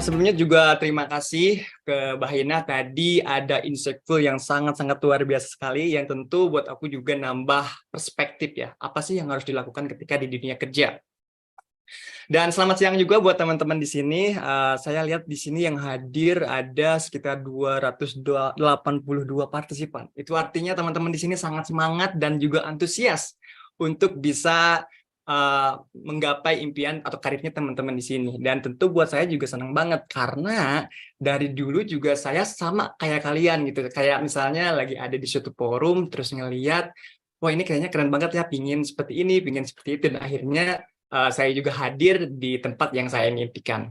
Sebelumnya juga terima kasih ke Mbak Hina, tadi ada insightful yang sangat-sangat luar biasa sekali, yang tentu buat aku juga nambah perspektif ya, apa sih yang harus dilakukan ketika di dunia kerja. Dan selamat siang juga buat teman-teman di sini. Saya lihat di sini yang hadir ada sekitar 282 partisipan. Itu artinya teman-teman di sini sangat semangat dan juga antusias untuk bisa menggapai impian atau karirnya teman-teman di sini. Dan tentu buat saya juga senang banget karena dari dulu juga saya sama kayak kalian gitu. Kayak misalnya lagi ada di suatu forum terus ngeliat, wah ini kayaknya keren banget ya, pingin seperti ini, pingin seperti itu. Dan akhirnya saya juga hadir di tempat yang saya impikan.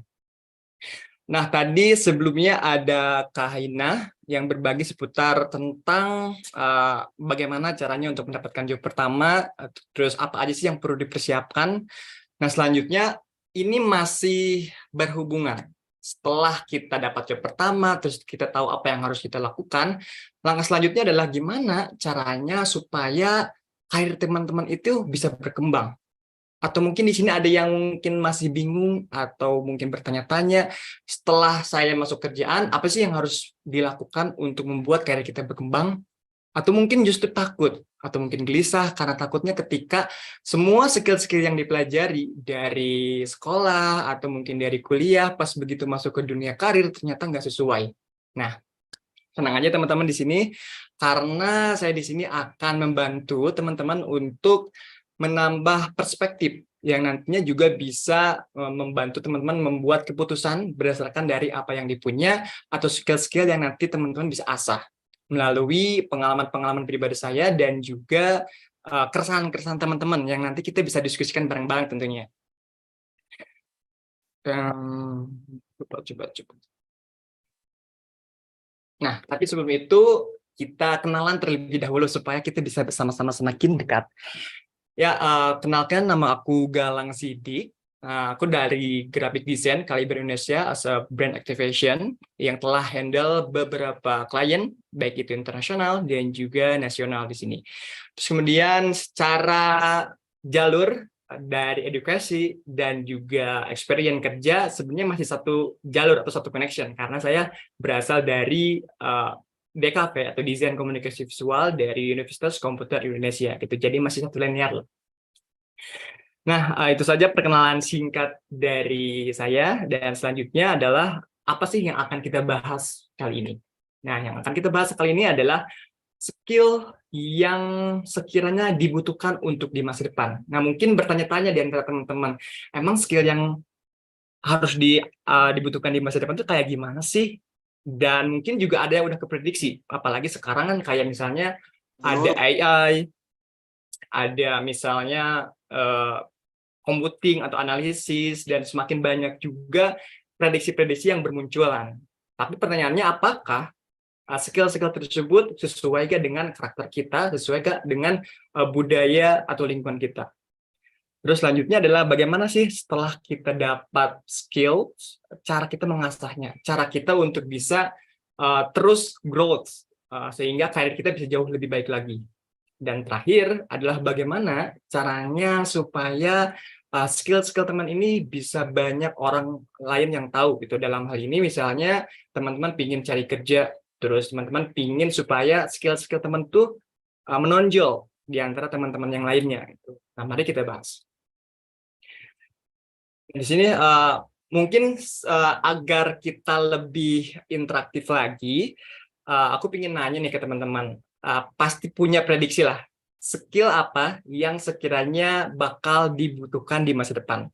Nah, tadi sebelumnya ada Kak Haina yang berbagi seputar tentang bagaimana caranya untuk mendapatkan job pertama, terus apa aja sih yang perlu dipersiapkan. Nah, selanjutnya ini masih berhubungan. Setelah kita dapat job pertama, terus kita tahu apa yang harus kita lakukan, langkah selanjutnya adalah gimana caranya supaya karir teman-teman itu bisa berkembang. Atau mungkin di sini ada yang mungkin masih bingung atau mungkin bertanya-tanya, setelah saya masuk kerjaan, apa sih yang harus dilakukan untuk membuat karir kita berkembang? Atau mungkin justru takut, atau mungkin gelisah karena takutnya ketika semua skill-skill yang dipelajari dari sekolah atau mungkin dari kuliah, pas begitu masuk ke dunia karir ternyata nggak sesuai. Nah, tenang aja teman-teman di sini, karena saya di sini akan membantu teman-teman untuk menambah perspektif yang nantinya juga bisa membantu teman-teman membuat keputusan berdasarkan dari apa yang dipunya atau skill-skill yang nanti teman-teman bisa asah melalui pengalaman-pengalaman pribadi saya dan juga keresahan-keresahan teman-teman yang nanti kita bisa diskusikan bareng-bareng tentunya. Coba. Nah, tapi sebelum itu kita kenalan terlebih dahulu supaya kita bisa bersama-sama semakin dekat. Ya, kenalkan nama aku Galang Sidik. Aku dari Graphic Design Kaliber Indonesia as a brand activation yang telah handle beberapa klien, baik itu internasional dan juga nasional di sini. Terus kemudian secara jalur dari edukasi dan juga experience kerja sebenarnya masih satu jalur atau satu connection karena saya berasal dari DKV atau Desain Komunikasi Visual dari Universitas Komputer Indonesia gitu. Jadi masih satu linear. Nah, itu saja perkenalan singkat dari saya dan selanjutnya adalah apa sih yang akan kita bahas kali ini. Nah, yang akan kita bahas kali ini adalah skill yang sekiranya dibutuhkan untuk di masa depan. Nah, mungkin bertanya-tanya di antara teman-teman, emang skill yang harus dibutuhkan di masa depan itu kayak gimana sih? Dan mungkin juga ada yang udah keprediksi, apalagi sekarang kan kayak misalnya ada AI, ada misalnya computing atau analisis, dan semakin banyak juga prediksi-prediksi yang bermunculan. Tapi pertanyaannya, apakah skill-skill tersebut sesuai dengan karakter kita, sesuai dengan budaya atau lingkungan kita? Terus selanjutnya adalah bagaimana sih setelah kita dapat skill, cara kita mengasahnya, cara kita untuk bisa terus growth, sehingga karir kita bisa jauh lebih baik lagi. Dan terakhir adalah bagaimana caranya supaya skill-skill teman ini bisa banyak orang lain yang tahu gitu. Dalam hal ini misalnya teman-teman pingin cari kerja, terus teman-teman pingin supaya skill-skill teman tuh menonjol di antara teman-teman yang lainnya. Gitu. Nah, mari kita bahas. Di sini mungkin agar kita lebih interaktif lagi, aku ingin nanya nih ke teman-teman, pasti punya prediksi lah, skill apa yang sekiranya bakal dibutuhkan di masa depan.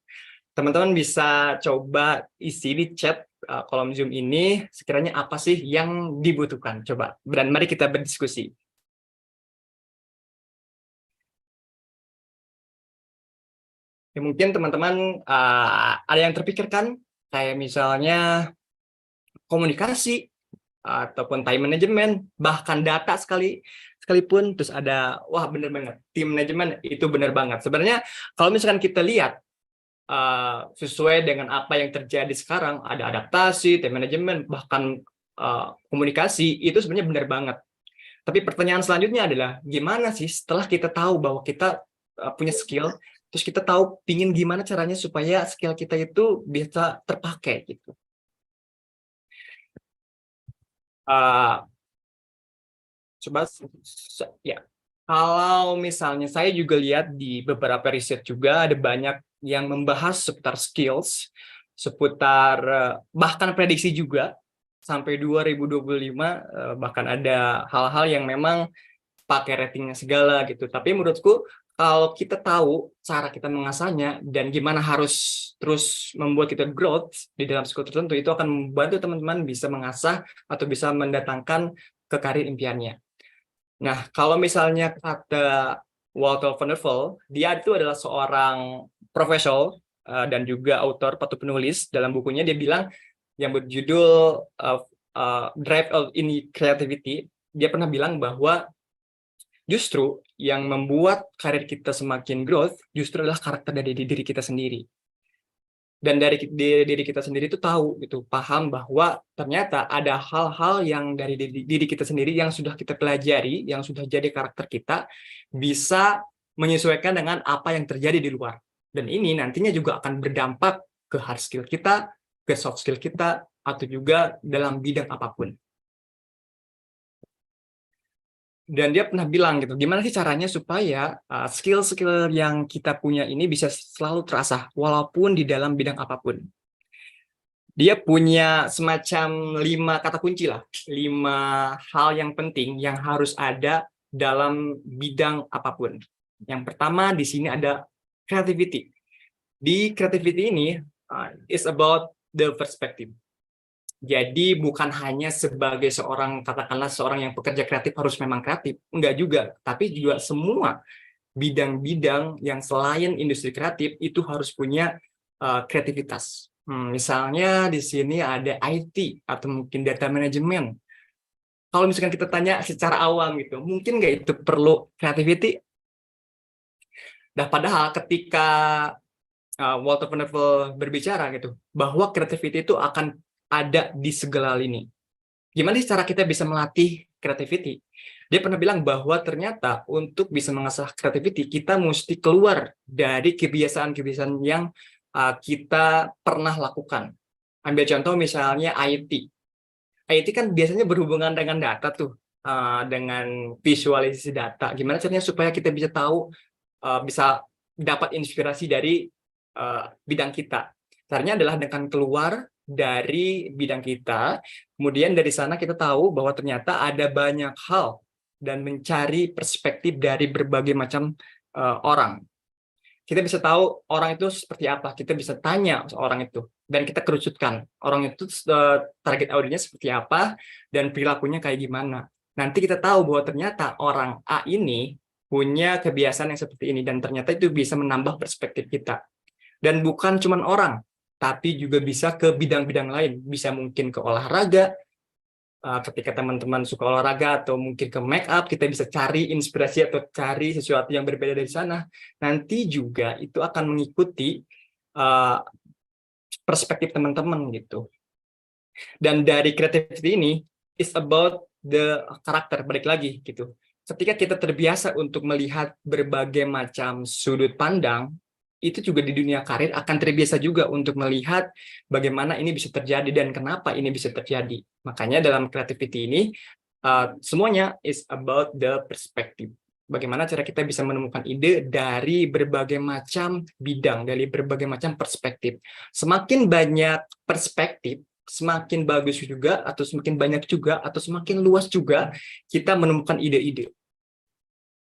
Teman-teman bisa coba isi di chat kolom Zoom ini, sekiranya apa sih yang dibutuhkan. Coba, dan mari kita berdiskusi. Ya, mungkin teman-teman ada yang terpikirkan, kayak misalnya komunikasi, ataupun time management, bahkan data sekalipun, terus ada, wah bener banget, tim manajemen itu bener banget. Sebenarnya kalau misalkan kita lihat, sesuai dengan apa yang terjadi sekarang, ada adaptasi, time management, bahkan komunikasi, itu sebenarnya bener banget. Tapi pertanyaan selanjutnya adalah, gimana sih setelah kita tahu bahwa kita punya skill, terus kita tahu pingin gimana caranya supaya skill kita itu bisa terpakai gitu. Uh, Coba ya. Kalau misalnya saya juga lihat di beberapa riset juga ada banyak yang membahas seputar skills, seputar bahkan prediksi juga sampai 2025 bahkan ada hal-hal yang memang pakai ratingnya segala gitu. Tapi menurutku kalau kita tahu cara kita mengasahnya dan gimana harus terus membuat kita growth di dalam skill tertentu, itu akan membantu teman-teman bisa mengasah atau bisa mendatangkan ke karir impiannya. Nah, kalau misalnya kata Walter van der Vol, dia itu adalah seorang profesor dan juga autor atau penulis. Dalam bukunya dia bilang yang berjudul Drive in Creativity, dia pernah bilang bahwa justru yang membuat karir kita semakin growth justru adalah karakter dari diri kita sendiri. Dan dari diri kita sendiri itu tahu gitu, paham bahwa ternyata ada hal-hal yang dari diri kita sendiri yang sudah kita pelajari, yang sudah jadi karakter kita, bisa menyesuaikan dengan apa yang terjadi di luar. Dan ini nantinya juga akan berdampak ke hard skill kita, ke soft skill kita, atau juga dalam bidang apapun. Dan dia pernah bilang gitu, gimana sih caranya supaya skill-skill yang kita punya ini bisa selalu terasah walaupun di dalam bidang apapun. Dia punya semacam 5 kata kunci lah, 5 hal yang penting yang harus ada dalam bidang apapun. Yang pertama di sini ada creativity. Di creativity ini is about the perspective. Jadi bukan hanya sebagai seorang, katakanlah seorang yang pekerja kreatif harus memang kreatif, enggak juga, tapi juga semua bidang-bidang yang selain industri kreatif itu harus punya kreativitas. Misalnya di sini ada IT atau mungkin data management. Kalau misalkan kita tanya secara awam gitu, mungkin nggak itu perlu creativity? Nah, padahal ketika Walter van der Vol berbicara gitu, bahwa creativity itu akan ada di segala lini. Gimana sih cara kita bisa melatih creativity? Dia pernah bilang bahwa ternyata untuk bisa mengasah creativity, kita mesti keluar dari kebiasaan-kebiasaan yang kita pernah lakukan. Ambil contoh misalnya IT. IT kan biasanya berhubungan dengan data tuh, dengan visualisasi data. Gimana caranya supaya kita bisa tahu, bisa dapat inspirasi dari bidang kita. Caranya adalah dengan keluar dari bidang kita, kemudian dari sana kita tahu bahwa ternyata ada banyak hal dan mencari perspektif dari berbagai macam orang. Kita bisa tahu orang itu seperti apa, kita bisa tanya orang itu, dan kita kerucutkan orang itu target audiensnya seperti apa, dan perilakunya kayak gimana. Nanti kita tahu bahwa ternyata orang A ini punya kebiasaan yang seperti ini, dan ternyata itu bisa menambah perspektif kita. Dan bukan cuma orang, tapi juga bisa ke bidang-bidang lain. Bisa mungkin ke olahraga, ketika teman-teman suka olahraga, atau mungkin ke make up, kita bisa cari inspirasi atau cari sesuatu yang berbeda dari sana. Nanti juga itu akan mengikuti perspektif teman-teman gitu. Dan dari creativity ini, is about the karakter, balik lagi gitu. Ketika kita terbiasa untuk melihat berbagai macam sudut pandang, itu juga di dunia karir akan terbiasa juga untuk melihat bagaimana ini bisa terjadi dan kenapa ini bisa terjadi. Makanya dalam creativity ini, semuanya is about the perspective. Bagaimana cara kita bisa menemukan ide dari berbagai macam bidang, dari berbagai macam perspektif. Semakin banyak perspektif, semakin bagus juga, atau semakin banyak juga, atau semakin luas juga kita menemukan ide-ide.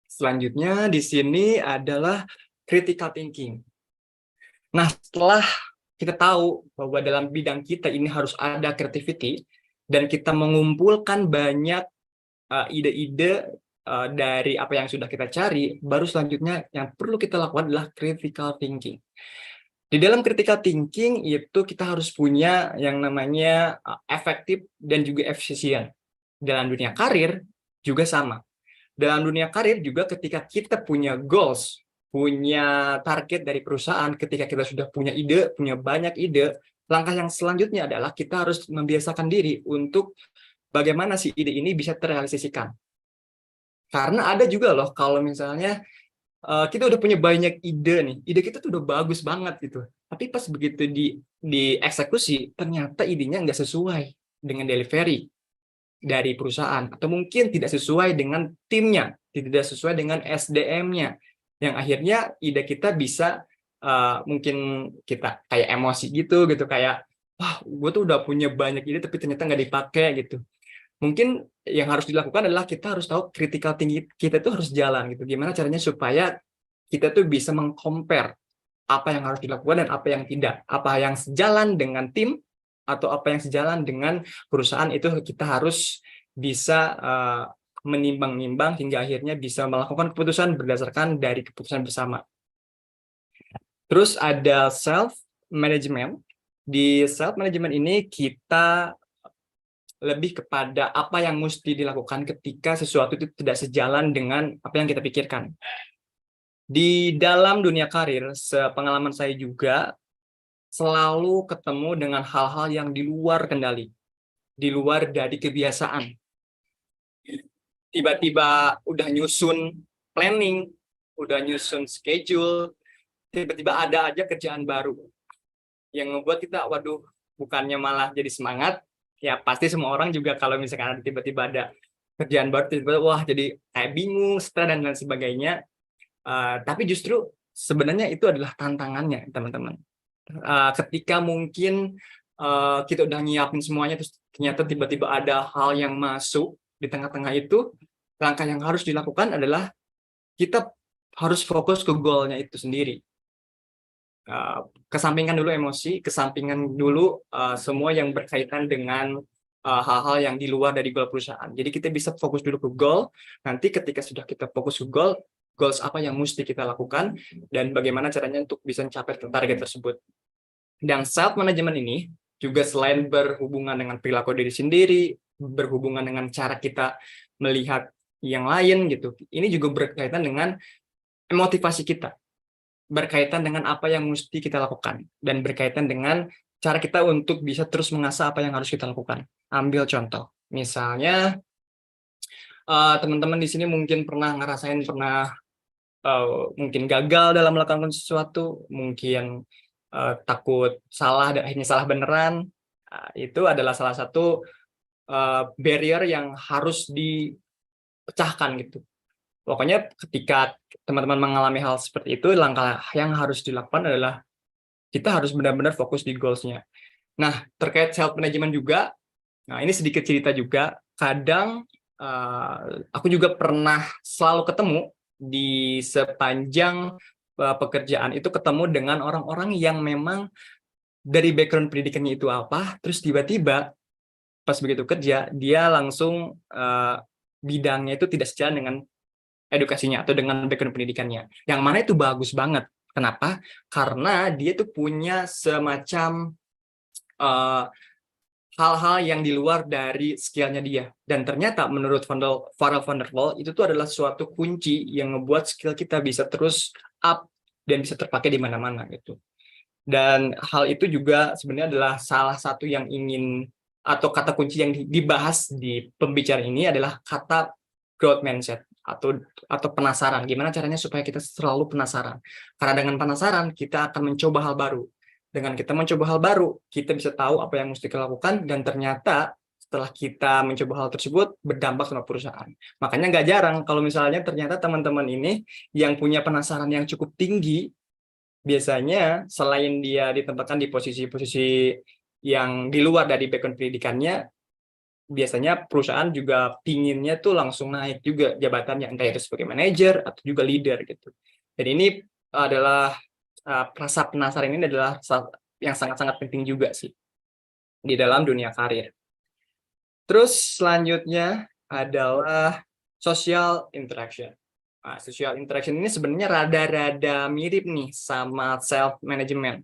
Selanjutnya di sini adalah critical thinking. Nah, setelah kita tahu bahwa dalam bidang kita ini harus ada creativity, dan kita mengumpulkan banyak ide-ide dari apa yang sudah kita cari, baru selanjutnya yang perlu kita lakukan adalah critical thinking. Di dalam critical thinking itu kita harus punya yang namanya efektif dan juga efisien. Dalam dunia karir juga sama. Dalam dunia karir juga ketika kita punya goals, punya target dari perusahaan, ketika kita sudah punya ide, punya banyak ide, langkah yang selanjutnya adalah kita harus membiasakan diri untuk bagaimana si ide ini bisa terrealisasikan. Karena ada juga loh kalau misalnya kita udah punya banyak ide nih, ide kita tuh udah bagus banget gitu. Tapi pas begitu dieksekusi, ternyata idenya nggak sesuai dengan delivery dari perusahaan, atau mungkin tidak sesuai dengan timnya, tidak sesuai dengan SDM-nya, yang akhirnya ide kita bisa mungkin kita kayak emosi gitu kayak wah gue tuh udah punya banyak ide tapi ternyata nggak dipakai gitu. Mungkin yang harus dilakukan adalah kita harus tahu critical tinggi kita itu harus jalan gitu. Gimana caranya supaya kita tuh bisa mengcompare apa yang harus dilakukan dan apa yang tidak. Apa yang sejalan dengan tim atau apa yang sejalan dengan perusahaan, itu kita harus bisa menimbang-nimbang hingga akhirnya bisa melakukan keputusan berdasarkan dari keputusan bersama. Terus ada self management. Di self management ini kita lebih kepada apa yang mesti dilakukan ketika sesuatu itu tidak sejalan dengan apa yang kita pikirkan. Di dalam dunia karir, sepengalaman saya juga selalu ketemu dengan hal-hal yang di luar kendali, di luar dari kebiasaan. Tiba-tiba udah nyusun planning, udah nyusun schedule, tiba-tiba ada aja kerjaan baru yang membuat kita, waduh, bukannya malah jadi semangat, ya pasti semua orang juga kalau misalkan tiba-tiba ada kerjaan baru, tiba-tiba wah jadi kayak bingung, stres dan lain sebagainya. Tapi justru sebenarnya itu adalah tantangannya, teman-teman. Ketika mungkin kita udah nyiapin semuanya, terus ternyata tiba-tiba ada hal yang masuk di tengah-tengah itu, langkah yang harus dilakukan adalah kita harus fokus ke goalnya itu sendiri. Kesampingkan dulu emosi, kesampingkan dulu semua yang berkaitan dengan hal-hal yang di luar dari goal perusahaan. Jadi kita bisa fokus dulu ke goal, nanti ketika sudah kita fokus ke goal, goals apa yang mesti kita lakukan, dan bagaimana caranya untuk bisa mencapai target tersebut. Dan self-management ini juga selain berhubungan dengan perilaku diri sendiri, berhubungan dengan cara kita melihat yang lain gitu, ini juga berkaitan dengan motivasi kita, berkaitan dengan apa yang mesti kita lakukan, dan berkaitan dengan cara kita untuk bisa terus mengasah apa yang harus kita lakukan. Ambil contoh, misalnya teman-teman di sini mungkin pernah mungkin gagal dalam melakukan sesuatu, mungkin takut salah dan akhirnya salah beneran. Itu adalah salah satu barrier yang harus dipecahkan gitu. Pokoknya ketika teman-teman mengalami hal seperti itu, langkah yang harus dilakukan adalah kita harus benar-benar fokus di goals-nya. Nah, terkait self-management juga, nah ini sedikit cerita juga, kadang aku juga pernah selalu ketemu di sepanjang pekerjaan itu, ketemu dengan orang-orang yang memang dari background pendidikannya itu apa, terus tiba-tiba pas begitu kerja, dia langsung bidangnya itu tidak sejalan dengan edukasinya atau dengan background pendidikannya. Yang mana itu bagus banget. Kenapa? Karena dia tuh punya semacam hal-hal yang di luar dari skillnya dia. Dan ternyata menurut Farrell van der Wal, itu tuh adalah suatu kunci yang membuat skill kita bisa terus up dan bisa terpakai di mana-mana gitu. Dan hal itu juga sebenarnya adalah salah satu yang ingin, atau kata kunci yang dibahas di pembicaraan ini adalah kata growth mindset atau penasaran. Gimana caranya supaya kita selalu penasaran? Karena dengan penasaran kita akan mencoba hal baru. Dengan kita mencoba hal baru, kita bisa tahu apa yang mesti kita lakukan, dan ternyata setelah kita mencoba hal tersebut berdampak sama perusahaan. Makanya nggak jarang kalau misalnya ternyata teman-teman ini yang punya penasaran yang cukup tinggi, biasanya selain dia ditempatkan di posisi-posisi yang di luar dari background pendidikannya, biasanya perusahaan juga pinginnya tuh langsung naik juga jabatannya, entah itu sebagai manajer atau juga leader gitu. Dan ini adalah rasa penasaran ini adalah yang sangat-sangat penting juga sih di dalam dunia karir. Terus selanjutnya adalah social interaction. Nah, social interaction ini sebenarnya rada-rada mirip nih sama self management.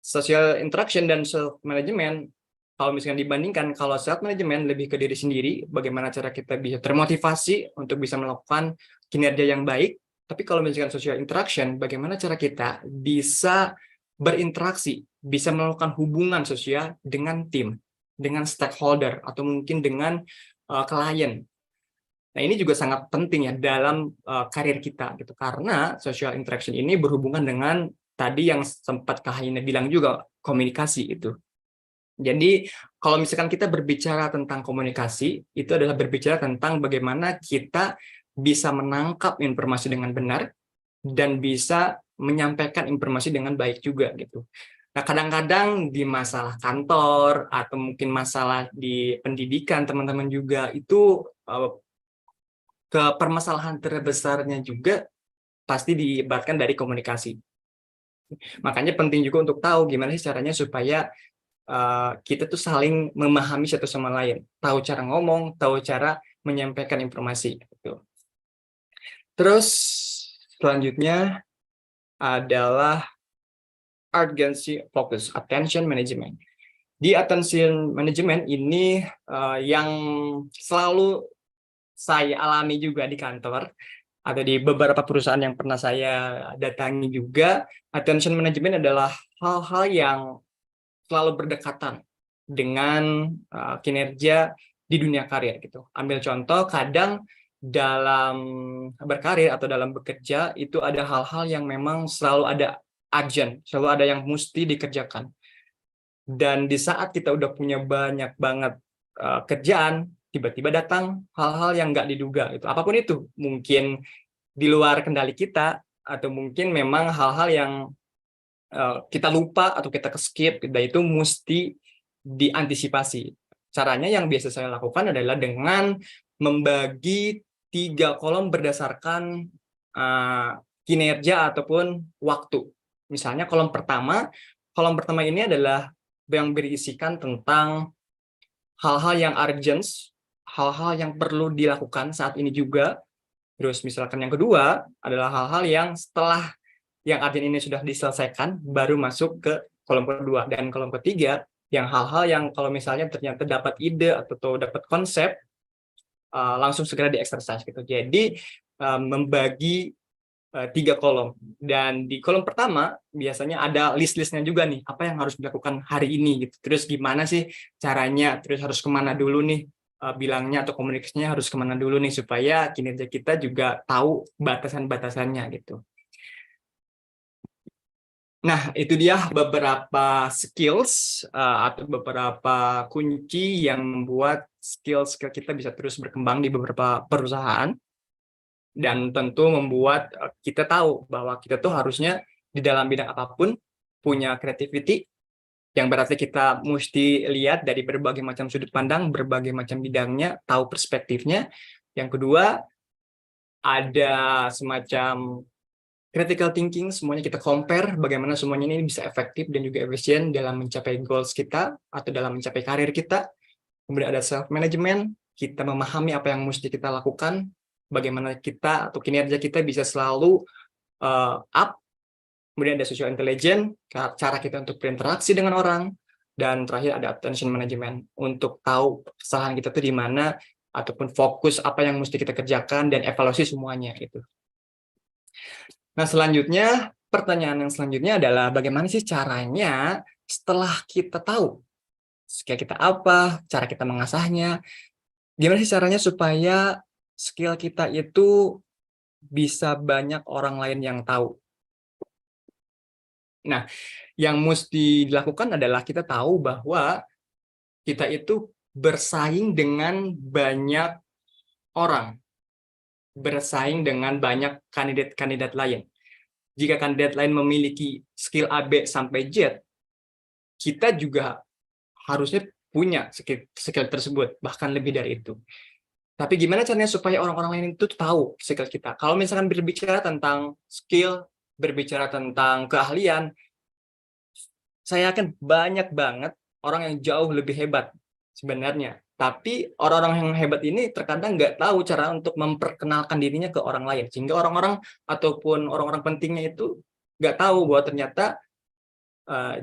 Social interaction dan self management, kalau misalkan dibandingkan, kalau self management lebih ke diri sendiri, bagaimana cara kita bisa termotivasi untuk bisa melakukan kinerja yang baik. Tapi kalau misalkan social interaction, bagaimana cara kita bisa berinteraksi, bisa melakukan hubungan sosial dengan tim, dengan stakeholder, atau mungkin dengan klien. Nah, ini juga sangat penting ya dalam karir kita gitu, karena social interaction ini berhubungan dengan tadi yang sempat Kak Haina bilang juga, komunikasi itu. Jadi kalau misalkan kita berbicara tentang komunikasi, itu adalah berbicara tentang bagaimana kita bisa menangkap informasi dengan benar dan bisa menyampaikan informasi dengan baik juga gitu. Nah, kadang-kadang di masalah kantor atau mungkin masalah di pendidikan teman-teman juga itu ke permasalahan terbesarnya juga pasti diibaratkan dari komunikasi. Makanya penting juga untuk tahu gimana sih caranya supaya kita tuh saling memahami satu sama lain, tahu cara ngomong, tahu cara menyampaikan informasi. Gitu. Terus selanjutnya adalah urgency focus, attention management. Di attention management ini yang selalu saya alami juga di kantor atau di beberapa perusahaan yang pernah saya datangi juga, attention management adalah hal-hal yang selalu berdekatan dengan kinerja di dunia karir gitu. Ambil contoh, kadang dalam berkarir atau dalam bekerja itu ada hal-hal yang memang selalu ada urgent, selalu ada yang mesti dikerjakan. Dan di saat kita udah punya banyak banget kerjaan, tiba-tiba datang hal-hal yang nggak diduga itu. Apapun itu, mungkin di luar kendali kita atau mungkin memang hal-hal yang kita lupa atau kita skip, dan itu mesti diantisipasi. Caranya yang biasa saya lakukan adalah dengan membagi 3 kolom berdasarkan kinerja ataupun waktu. Misalnya kolom pertama ini adalah yang berisikan tentang hal-hal yang urgent, hal-hal yang perlu dilakukan saat ini juga. Terus misalkan yang kedua adalah hal-hal yang setelah yang urgent ini sudah diselesaikan, baru masuk ke kolom kedua. Dan kolom ketiga, yang hal-hal yang kalau misalnya ternyata dapat ide atau dapat konsep, langsung segera di-exercise gitu. Jadi membagi 3 kolom. Dan di kolom pertama biasanya ada list-listnya juga nih, apa yang harus dilakukan hari ini gitu. Terus gimana sih caranya, terus harus kemana dulu nih bilangnya atau komunikasinya harus kemana dulu nih, supaya kinerja kita juga tahu batasan-batasannya gitu. Nah, itu dia beberapa skills atau beberapa kunci yang membuat skill-skill kita bisa terus berkembang di beberapa perusahaan. Dan tentu membuat kita tahu bahwa kita tuh harusnya di dalam bidang apapun punya creativity, yang berarti kita mesti lihat dari berbagai macam sudut pandang, berbagai macam bidangnya, tahu perspektifnya. Yang kedua, ada semacam critical thinking, semuanya kita compare bagaimana semuanya ini bisa efektif dan juga efisien dalam mencapai goals kita atau dalam mencapai karir kita. Kemudian ada self management, kita memahami apa yang mesti kita lakukan, bagaimana kita atau kinerja kita bisa selalu up. Kemudian ada social intelligence, cara kita untuk berinteraksi dengan orang, dan terakhir ada attention management, untuk tahu kesalahan kita tuh di mana ataupun fokus apa yang mesti kita kerjakan dan evaluasi semuanya gitu. Nah, selanjutnya, pertanyaan yang selanjutnya adalah bagaimana sih caranya setelah kita tahu skill kita apa, cara kita mengasahnya, gimana sih caranya supaya skill kita itu bisa banyak orang lain yang tahu. Nah, yang mesti dilakukan adalah kita tahu bahwa kita itu bersaing dengan banyak orang, bersaing dengan banyak kandidat-kandidat lain. Jika kandidat lain memiliki skill A, B, sampai Z, kita juga harusnya punya skill tersebut, bahkan lebih dari itu. Tapi gimana caranya supaya orang-orang lain itu tahu skill kita? Kalau misalkan berbicara tentang skill, berbicara tentang keahlian, saya yakin banyak banget orang yang jauh lebih hebat sebenarnya. Tapi orang-orang yang hebat ini terkadang nggak tahu cara untuk memperkenalkan dirinya ke orang lain. Sehingga orang-orang ataupun orang-orang pentingnya itu nggak tahu bahwa ternyata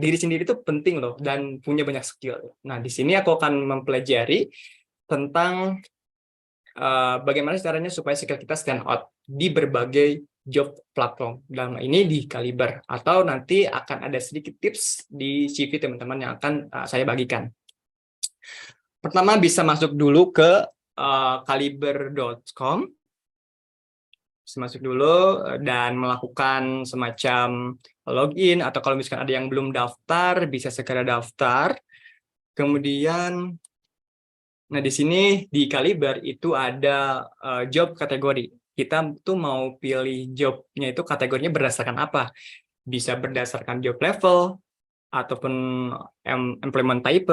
diri sendiri itu penting loh dan punya banyak skill. Nah, di sini aku akan mempelajari tentang bagaimana caranya supaya skill kita stand out di berbagai job platform. Dalam ini di Kaliber, atau nanti akan ada sedikit tips di CV teman-teman yang akan saya bagikan. Pertama, bisa masuk dulu ke kaliber.com, masuk dulu dan melakukan semacam login, atau kalau misalkan ada yang belum daftar bisa segera daftar. Kemudian, nah di sini di Kaliber itu ada job kategori. Kita tuh mau pilih jobnya itu kategorinya berdasarkan apa? Bisa berdasarkan job level, ataupun employment type,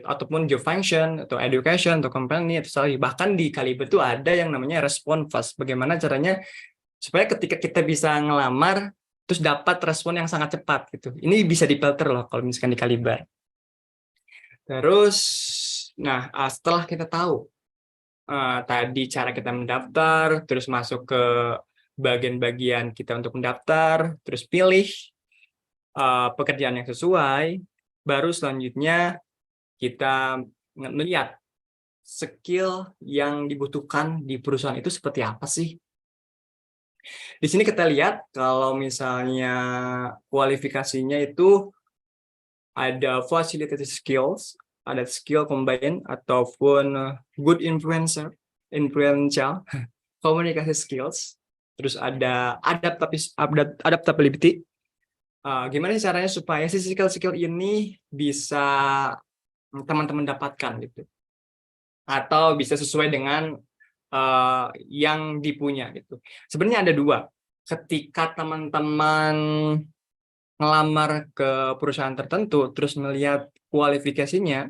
ataupun job function, atau education, atau company, atau salary. Bahkan di Kaliber itu ada yang namanya respon fast. Bagaimana caranya supaya ketika kita bisa ngelamar, terus dapat respon yang sangat cepat gitu. Ini bisa difilter loh kalau misalkan di Kaliber. Terus, nah setelah kita tahu tadi cara kita mendaftar, terus masuk ke bagian-bagian kita untuk mendaftar, terus pilih pekerjaan yang sesuai, baru selanjutnya kita melihat skill yang dibutuhkan di perusahaan itu seperti apa sih. Di sini kita lihat kalau misalnya kualifikasinya itu ada facilitated skills, ada skill combine, ataupun good influential communication skills, terus ada adaptability. Gimana sih caranya supaya si skill-skill ini bisa teman-teman dapatkan gitu, atau bisa sesuai dengan yang dipunya gitu. Sebenarnya ada dua. Ketika teman-teman ngelamar ke perusahaan tertentu, terus melihat kualifikasinya,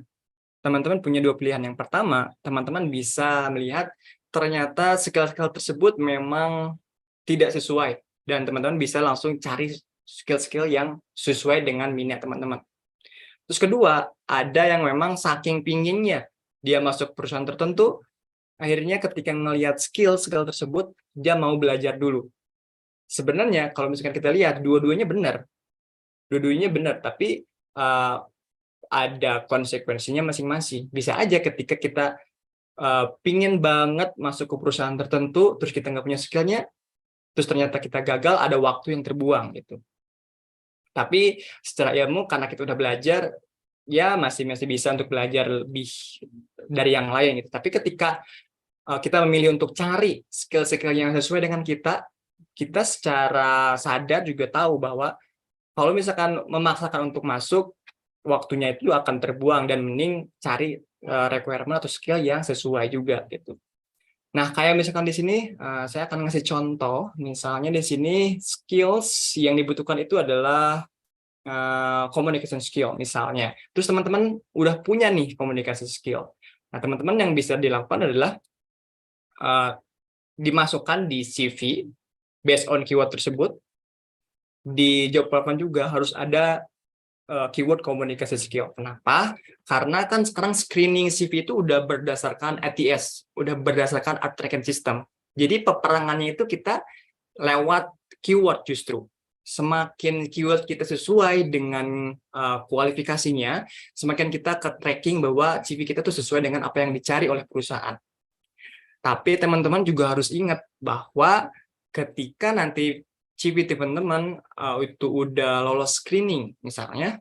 teman-teman punya dua pilihan. Yang pertama, teman-teman bisa melihat ternyata skill-skill tersebut memang tidak sesuai, dan teman-teman bisa langsung cari skill-skill yang sesuai dengan minat teman-teman. Terus kedua, ada yang memang saking pinginnya dia masuk perusahaan tertentu, akhirnya ketika melihat skill-skill tersebut, dia mau belajar dulu. Sebenarnya kalau misalkan kita lihat, dua-duanya benar. Dua-duanya benar, tapi ada konsekuensinya masing-masing. Bisa aja ketika kita pingin banget masuk ke perusahaan tertentu, terus kita nggak punya skillnya, terus ternyata kita gagal, ada waktu yang terbuang gitu. Tapi secara ilmu, karena kita udah belajar, ya masih bisa untuk belajar lebih dari yang lain gitu. Tapi ketika kita memilih untuk cari skill-skill yang sesuai dengan kita secara sadar juga tahu bahwa kalau misalkan memaksakan untuk masuk, waktunya itu akan terbuang, dan mending cari requirement atau skill yang sesuai juga gitu. Nah, kayak misalkan di sini saya akan ngasih contoh, misalnya di sini skills yang dibutuhkan itu adalah communication skill misalnya. Terus teman-teman udah punya nih komunikasi skill. Nah, teman-teman yang bisa dilakukan adalah dimasukkan di CV based on keyword tersebut. Di job platform juga harus ada keyword komunikasi skill. Kenapa? Karena kan sekarang screening CV itu udah berdasarkan ATS, udah berdasarkan attraction system. Jadi peperangannya itu kita lewat keyword justru. Semakin keyword kita sesuai dengan kualifikasinya, semakin kita ke tracking bahwa CV kita tuh sesuai dengan apa yang dicari oleh perusahaan. Tapi teman-teman juga harus ingat bahwa ketika nanti CV teman-teman itu udah lolos screening misalnya,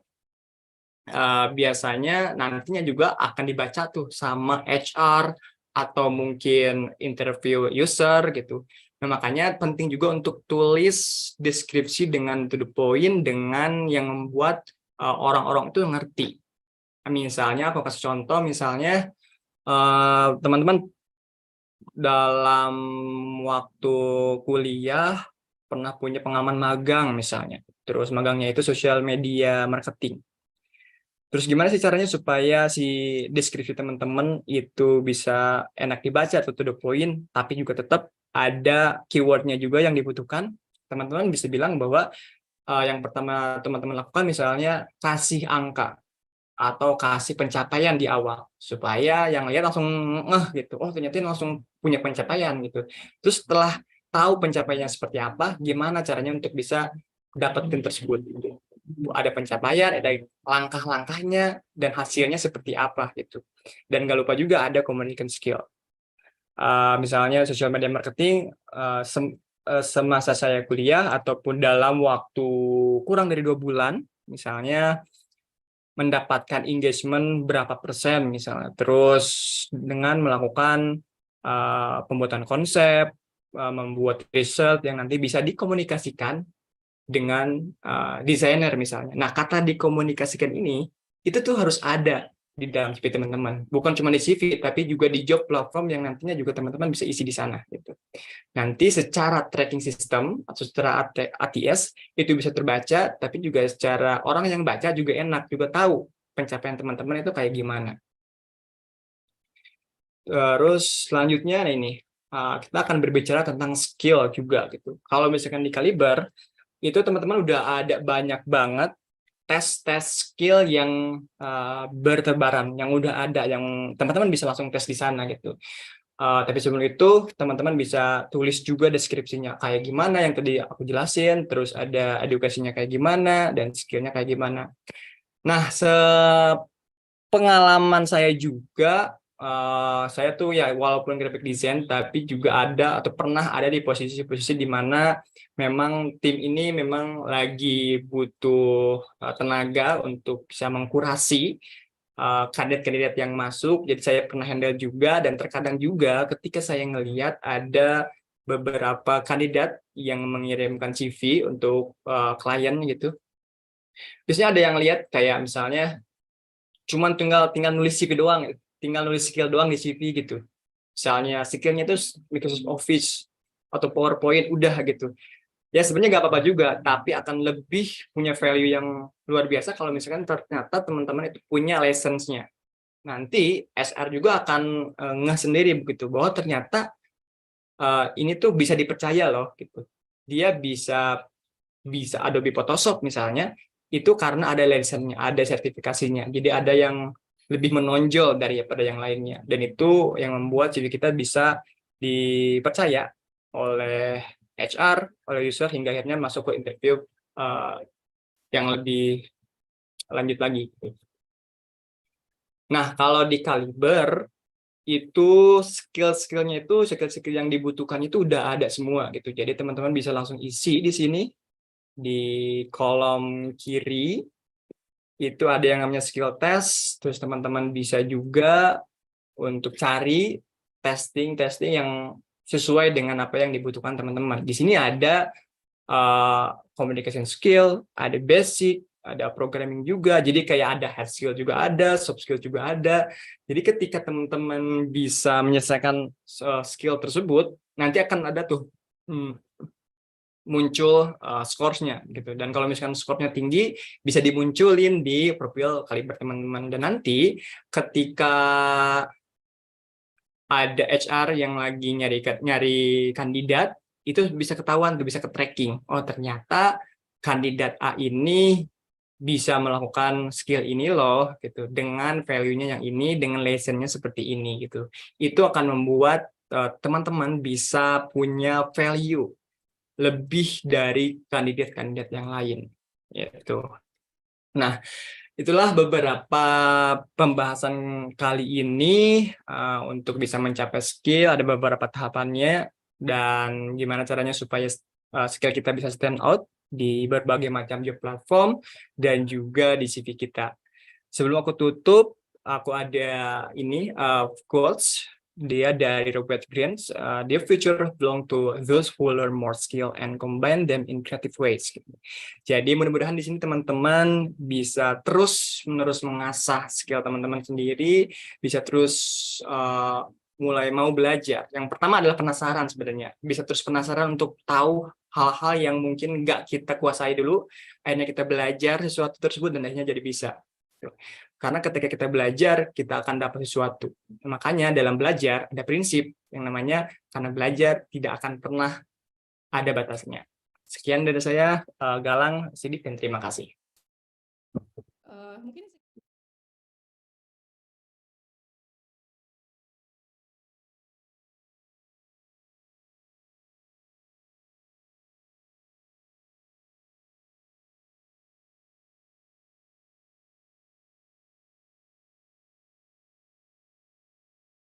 biasanya nantinya juga akan dibaca tuh sama HR atau mungkin interview user gitu. Nah, makanya penting juga untuk tulis deskripsi dengan to the point, dengan yang membuat orang-orang itu ngerti. Misalnya, aku kasih contoh, misalnya teman-teman dalam waktu kuliah pernah punya pengalaman magang misalnya. Terus magangnya itu sosial media marketing. Terus gimana sih caranya supaya si deskripsi teman-teman itu bisa enak dibaca atau to the point, tapi juga tetap ada keywordnya juga yang dibutuhkan. Teman-teman bisa bilang bahwa yang pertama teman-teman lakukan misalnya kasih angka atau kasih pencapaian di awal, supaya yang lihat langsung gitu, oh ternyata langsung punya pencapaian gitu. Terus setelah tahu pencapaiannya seperti apa, gimana caranya untuk bisa dapetin tersebut. Ada pencapaian, ada langkah-langkahnya, dan hasilnya seperti apa gitu. Dan gak lupa juga ada communication skill. Misalnya social media marketing, semasa saya kuliah ataupun dalam waktu kurang dari 2 bulan, misalnya mendapatkan engagement berapa persen misalnya. Terus dengan melakukan pembuatan konsep, membuat riset yang nanti bisa dikomunikasikan dengan desainer misalnya. Nah, kata dikomunikasikan ini itu tuh harus ada di dalam CV teman-teman. Bukan cuma di CV, tapi juga di job platform yang nantinya juga teman-teman bisa isi di sana. Gitu. Nanti secara tracking system atau secara ATS itu bisa terbaca, tapi juga secara orang yang baca juga enak, juga tahu pencapaian teman-teman itu kayak gimana. Terus selanjutnya ini kita akan berbicara tentang skill juga gitu. Kalau misalkan di Kaliber itu teman-teman udah ada banyak banget tes-tes skill yang bertebaran, yang udah ada, yang teman-teman bisa langsung tes di sana gitu. Tapi sebelum itu teman-teman bisa tulis juga deskripsinya kayak gimana yang tadi aku jelasin, terus ada edukasinya kayak gimana dan skillnya kayak gimana. Nah, pengalaman saya juga, saya tuh ya walaupun graphic design, tapi juga ada atau pernah ada di posisi-posisi di mana memang tim ini memang lagi butuh tenaga untuk bisa mengkurasi kandidat-kandidat yang masuk. Jadi saya pernah handle juga, dan terkadang juga ketika saya ngelihat ada beberapa kandidat yang mengirimkan CV untuk klien gitu. Biasanya ada yang lihat kayak misalnya cuman tinggal nulis CV doang, tinggal nulis skill doang di CV gitu. Misalnya skillnya itu Microsoft Office atau PowerPoint udah gitu. Ya sebenarnya nggak apa-apa juga, tapi akan lebih punya value yang luar biasa kalau misalkan ternyata teman-teman itu punya license-nya. Nanti SR juga akan ngeh sendiri begitu bahwa ternyata ini tuh bisa dipercaya loh gitu. Dia bisa bisa Adobe Photoshop misalnya, itu karena ada license-nya, ada sertifikasinya. Jadi ada yang lebih menonjol daripada yang lainnya. Dan itu yang membuat CV kita bisa dipercaya oleh HR, oleh user, hingga akhirnya masuk ke interview yang lebih lanjut lagi. Nah, kalau di Kaliber, itu skill-skillnya itu, skill-skill yang dibutuhkan itu udah ada semua gitu. Jadi teman-teman bisa langsung isi di sini, di kolom kiri itu ada yang namanya skill test, terus teman-teman bisa juga untuk cari testing yang sesuai dengan apa yang dibutuhkan teman-teman. Di sini ada communication skill, ada basic, ada programming juga. Jadi kayak ada hard skill juga ada, soft skill juga ada. Jadi ketika teman-teman bisa menyelesaikan skill tersebut, nanti akan ada tuh muncul scoresnya gitu. Dan kalau misalkan skornya tinggi, bisa dimunculin di profil Kaliber teman-teman. Dan nanti ketika ada HR yang lagi nyari kandidat, itu bisa ketahuan, bisa ke tracking. Oh ternyata kandidat A ini bisa melakukan skill ini loh gitu, dengan value-nya yang ini, dengan lesson-nya seperti ini gitu. Itu akan membuat teman-teman bisa punya value lebih dari kandidat-kandidat yang lain. Gitu. Nah, itulah beberapa pembahasan kali ini untuk bisa mencapai skill. Ada beberapa tahapannya dan gimana caranya supaya skill kita bisa stand out di berbagai macam job platform dan juga di CV kita. Sebelum aku tutup, aku ada ini quotes dia dari Robert Greene. The future belong to those who learn more skill and combine them in creative ways. Jadi mudah-mudahan di sini teman-teman bisa terus-menerus mengasah skill teman-teman sendiri, bisa terus mulai mau belajar. Yang pertama adalah penasaran sebenarnya. Bisa terus penasaran untuk tahu hal-hal yang mungkin nggak kita kuasai dulu, akhirnya kita belajar sesuatu tersebut dan akhirnya jadi bisa. Karena ketika kita belajar, kita akan dapat sesuatu. Makanya dalam belajar ada prinsip yang namanya karena belajar tidak akan pernah ada batasnya. Sekian dari saya, Galang, Sidik, dan terima kasih. Mungkin